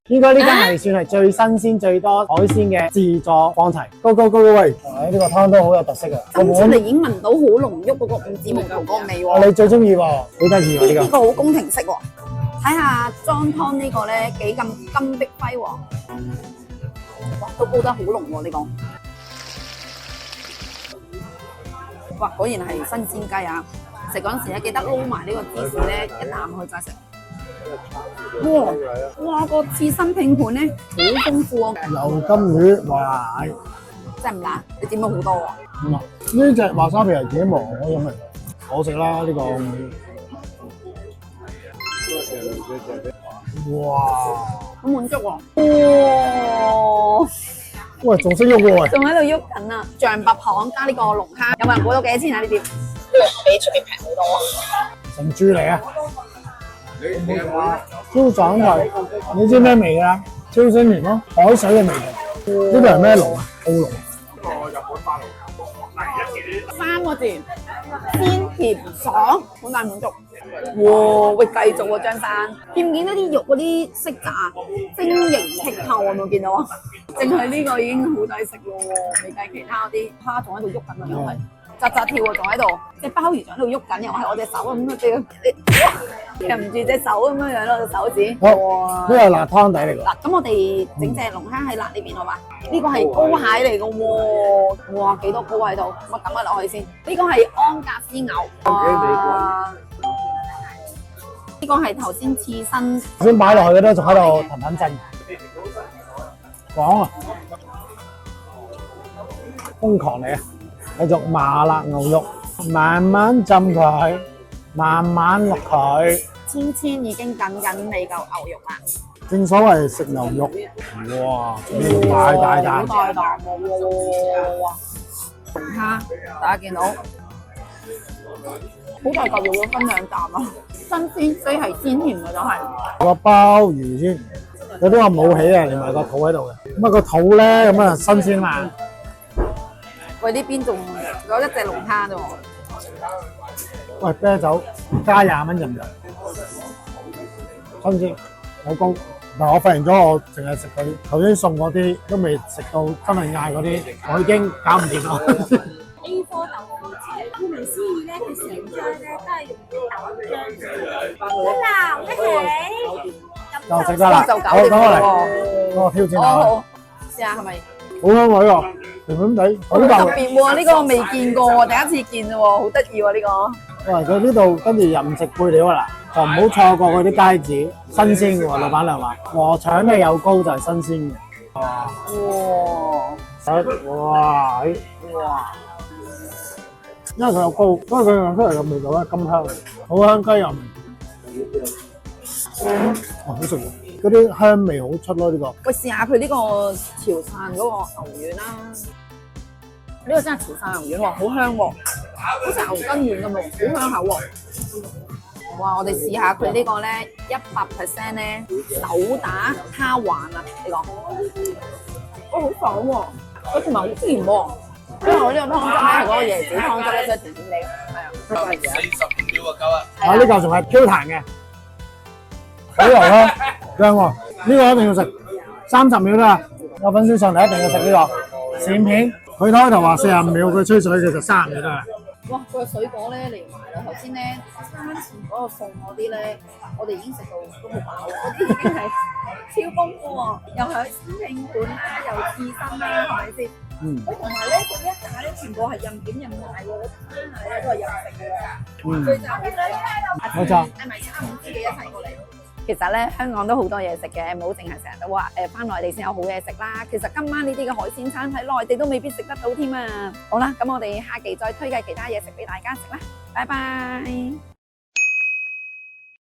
應該呢間係算係最新鮮、最多海鮮嘅自助放題。高喂！呢個湯都好有特色啊！咁出嚟已經聞到好濃郁嗰個五指毛豆嗰個味喎。你最中意喎，好得意喎呢個。呢個好宮廷式喎，睇下裝湯呢個咧幾咁金碧輝煌，哇都煲得好濃喎呢個。哇，果然係新鮮雞啊！食嗰陣時咧，記得撈埋呢個芝士咧，一啖去再食。哇，個刺身拼盤咧好豐富啊！油金魚，哇！真係唔辣，你點咗好多喎。呢隻華沙皮係幾忙嗰種嚟，我食啦呢個。哇！好滿足喎。哇！喂，仲識喐喎！仲喺度喐緊啊！象拔蚌加呢個龍蝦，有冇人估到幾多錢啊？呢碟比出邊平好多啊！成豬嚟啊！超爽脆，你知咩味㗎？超鮮甜咯，海水嘅味道。呢個係咩爐啊？澳爐。3個字，鮮甜爽，好大滿足。哇！喂，繼續喎張生，見唔見到啲肉嗰啲色澤啊？晶瑩剔透，有冇見到啊？淨係呢個已經好抵食咯喎，未計其他嗰啲蝦仲喺度喐緊啊，又係扎扎跳喎，仲喺度，隻鮑魚仲喺度喐緊，又係我隻手咁樣，你夾唔住隻手咁樣樣咯，隻手指。哇！呢個係辣湯底嚟㗎。嗱，咁我哋整隻龍蝦喺辣呢邊好嘛？呢個係膏蟹嚟㗎喎，哇幾多膏喺度，我抌埋落去先。呢個係安格斯牛，哇！呢個係頭先刺身，先擺落去嘅咧，仲喺度騰騰震。講啊，瘋狂嚟啊！繼續麻辣牛肉，慢慢浸佢，慢慢落佢。千千已經緊緊未夠牛肉啦。正所謂食牛肉，哇！大大啖喎，哇！龍蝦大家見到，好大嚿肉要分2啖啊！新鮮，所以係鮮甜嘅都係。個鮑魚先，有啲話冇起啊，連埋個肚喺度嘅。咁啊個肚咧咁啊新鮮嘛。喂，呢邊仲有一隻龍蝦啫喎。喂，啤酒加20蚊入唔入？新鮮，好高。但我發現咗，我淨係食佢頭先送嗰啲，都未食到真係嗌嗰啲，我已經搞唔掂啦。A4 豆腐紙，顧名思義咧，佢成張咧都係用啲豆漿。一流一起，就食得啦，就搞好，等我嚟，我挑戰下。好，試下係咪？好香喎呢個，甜甜地，好特夠。別喎，呢個我未見過喎，第一次見喎，好得意喎呢個。喂，佢呢度跟住任食配料啦，就唔好錯過嗰啲雞子，新鮮嘅喎，老闆娘話。鵝腸咧有膏就係新鮮嘅。哇！哇！哇！因為佢有膏，所以佢用出嚟嘅味道咧甘香，好香雞油味。哇，好食喎！嗰啲香味好出咯呢個。喂，試下佢呢個潮汕嗰個牛丸啦，呢個真係潮汕牛丸喎，好香喎，好似牛筋丸咁喎，好香口喎。哇！我哋試下佢呢個咧100% 咧手打蝦環啊，呢個，哦好爽喎，佢同埋好甜喎。因為我呢個湯汁咧係嗰個椰子湯汁咧，所以甜甜地，係啊。45秒就夠啦。啊！呢嚿仲係 Q 彈嘅，好油香，靚喎！呢個一定要食，30秒啦。有粉絲上嚟一定要食呢個鱔片。佢開頭話45秒，佢吹水其實30秒得啦。哇！個水果咧嚟埋啦，頭先咧餐前嗰個餸嗰啲咧，我哋已經食到都好飽啦，嗰啲已經係超豐富喎，又係拼盤啦，又刺身啦，係咪先？喂，同埋咧，佢一打咧全部係任點任賣喎，嗰啲餐牌咧都係任食嘅喎，最就好咧，冇錯，嗌埋3、5支嘅一齊過嚟。其實咧，香港都好多嘢食嘅，唔好淨係成日都話翻內地先有好嘢食啦。其實今晚呢啲嘅海鮮餐喺內地都未必食得到添啊！好啦，咁我哋下期再推介其他嘢食俾大家食啦，拜拜。